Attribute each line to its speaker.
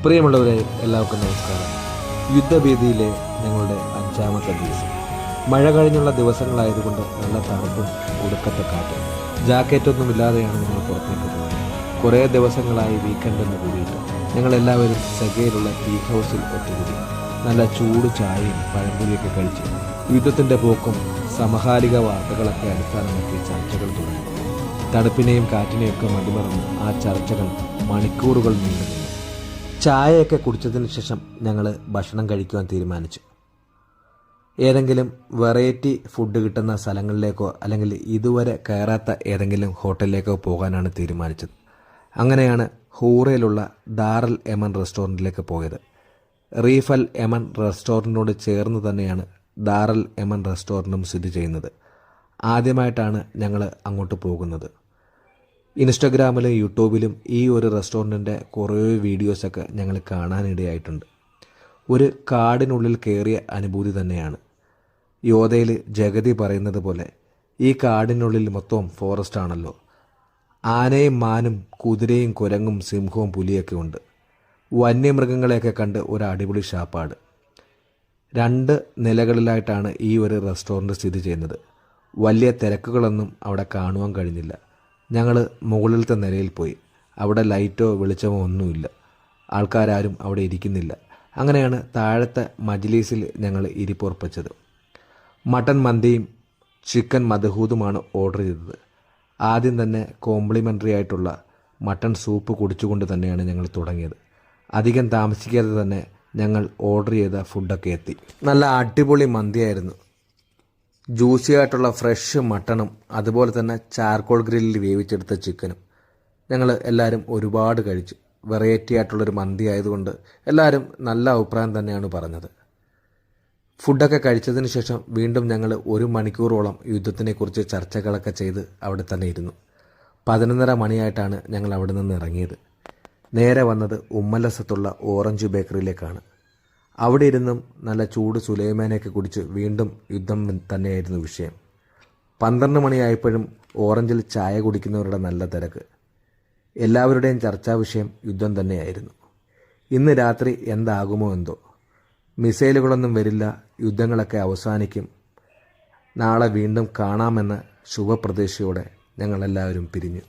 Speaker 1: പ്രിയമുള്ളവരെ, എല്ലാവർക്കും നമസ്കാരം. യുദ്ധഭീതിയിലെ ഞങ്ങളുടെ 5ാമത്തെ ദിവസം. മഴ കഴിഞ്ഞുള്ള ദിവസങ്ങളായതുകൊണ്ട് നല്ല തണുപ്പും ഒടുക്കത്തെ കാറ്റും. ജാക്കറ്റൊന്നുമില്ലാതെയാണ് ഞങ്ങൾ പുറത്തേക്ക് പോയത്. കുറേ ദിവസങ്ങളായി വീക്കെൻഡ് എന്ന് കൂടിയിട്ട് ഞങ്ങളെല്ലാവരും സെഗയിലുള്ള ടീ ഹൗസിൽ ഒത്തുകൂടി നല്ല ചൂട് ചായയും പഴംപൊരിയൊക്കെ കഴിച്ച് യുദ്ധത്തിൻ്റെ പോക്കും സമകാലിക വാർത്തകളൊക്കെ അടിസ്ഥാനമാക്കി ചർച്ചകൾ തുടങ്ങി. തണുപ്പിനെയും കാറ്റിനെയൊക്കെ മതിമറന്ന് ആ ചർച്ചകൾ മണിക്കൂറുകൾ നീണ്ടു. ചായയൊക്കെ കുടിച്ചതിന് ശേഷം ഞങ്ങൾ ഭക്ഷണം കഴിക്കുവാൻ തീരുമാനിച്ചു. ഏതെങ്കിലും വെറൈറ്റി ഫുഡ് കിട്ടുന്ന സ്ഥലങ്ങളിലേക്കോ അല്ലെങ്കിൽ ഇതുവരെ കയറാത്ത ഏതെങ്കിലും ഹോട്ടലിലേക്കോ പോകാനാണ് തീരുമാനിച്ചത്. അങ്ങനെയാണ് ഹൂറയിലുള്ള ദാറൽ യമൻ റെസ്റ്റോറൻറ്റിലേക്ക് പോയത്. റീഫൽ യമൻ റെസ്റ്റോറൻറ്റിനോട് ചേർന്ന് തന്നെയാണ് ദാറൽ യമൻ റെസ്റ്റോറൻറ്റും സ്ഥിതി ചെയ്യുന്നത്. ആദ്യമായിട്ടാണ് ഞങ്ങൾ അങ്ങോട്ട് പോകുന്നത്. ഇൻസ്റ്റഗ്രാമിലും യൂട്യൂബിലും ഈ ഒരു റെസ്റ്റോറൻറ്റിൻ്റെ കുറേ വീഡിയോസൊക്കെ ഞങ്ങൾ കാണാനിടയായിട്ടുണ്ട്. ഒരു കാടിനുള്ളിൽ കയറിയ അനുഭൂതി തന്നെയാണ്. യോധയിൽ ജഗതി പറയുന്നത് പോലെ ഈ കാടിനുള്ളിൽ മൊത്തം ഫോറസ്റ്റ് ആണല്ലോ. ആനയും മാനും കുതിരയും കുരങ്ങും സിംഹവും പുലിയൊക്കെ ഉണ്ട്. വന്യമൃഗങ്ങളെയൊക്കെ കണ്ട് ഒരു അടിപൊളി ഷാപ്പാട്. 2 നിലകളിലായിട്ടാണ് ഈ ഒരു റെസ്റ്റോറൻറ്റ് സ്ഥിതി ചെയ്യുന്നത്. വലിയ തിരക്കുകളൊന്നും അവിടെ കാണുവാൻ കഴിഞ്ഞില്ല. ഞങ്ങൾ മുകളിലത്തെ നിലയിൽ പോയി. അവിടെ ലൈറ്റോ വെളിച്ചമോ ഒന്നുമില്ല. ആൾക്കാരും അവിടെ ഇരിക്കുന്നില്ല. അങ്ങനെയാണ് താഴത്തെ മജ്‌ലിസിൽ ഞങ്ങൾ ഇരിപ്പുറപ്പിച്ചത്. മട്ടൻ മന്തിയും ചിക്കൻ മദ്ഹൂതുമാണ് ഓർഡർ ചെയ്തത്. ആദ്യം തന്നെ കോംപ്ലിമെൻ്ററി ആയിട്ടുള്ള മട്ടൺ സൂപ്പ് കുടിച്ചുകൊണ്ട് തന്നെയാണ് ഞങ്ങൾ തുടങ്ങിയത്. അധികം താമസിക്കാതെ തന്നെ ഞങ്ങൾ ഓർഡർ ചെയ്ത ഫുഡൊക്കെ എത്തി. നല്ല അടിപൊളി മന്തിയായിരുന്നു. ജ്യൂസി ആയിട്ടുള്ള ഫ്രഷ് മട്ടണും അതുപോലെ തന്നെ ചാർക്കോൾ ഗ്രില്ലിൽ വേവിച്ചെടുത്ത ചിക്കനും. ഞങ്ങൾ എല്ലാവരും ഒരുപാട് കഴിച്ചു. വെറൈറ്റി ആയിട്ടുള്ളൊരു മന്തി ആയതുകൊണ്ട് എല്ലാവരും നല്ല അഭിപ്രായം തന്നെയാണ് പറഞ്ഞത്. ഫുഡൊക്കെ കഴിച്ചതിന് ശേഷം വീണ്ടും ഞങ്ങൾ 1 മണിക്കൂറോളം യുദ്ധത്തിനെക്കുറിച്ച് ചർച്ചകളൊക്കെ ചെയ്ത് അവിടെ തന്നെ ഇരുന്നു. 11:30 മണിയായിട്ടാണ് ഞങ്ങൾ അവിടെ നിന്ന് ഇറങ്ങിയത്. നേരെ വന്നത് ഉമ്മലസത്തുള്ള ഓറഞ്ച് ബേക്കറിയിലേക്കാണ്. അവിടെ ഇരുന്നും നല്ല ചൂട് സുലൈമാനയൊക്കെ കുടിച്ച് വീണ്ടും യുദ്ധം തന്നെയായിരുന്നു വിഷയം. 12 മണിയായപ്പോഴും ഓറഞ്ചിൽ ചായ കുടിക്കുന്നവരുടെ നല്ല തിരക്ക്. എല്ലാവരുടെയും ചർച്ചാ വിഷയം യുദ്ധം തന്നെയായിരുന്നു. ഇന്ന് രാത്രി എന്താകുമോ എന്തോ. മിസൈലുകളൊന്നും വരില്ല, യുദ്ധങ്ങളൊക്കെ അവസാനിക്കും, നാളെ വീണ്ടും കാണാമെന്ന ശുഭപ്രതീക്ഷയോടെ ഞങ്ങളെല്ലാവരും പിരിഞ്ഞു.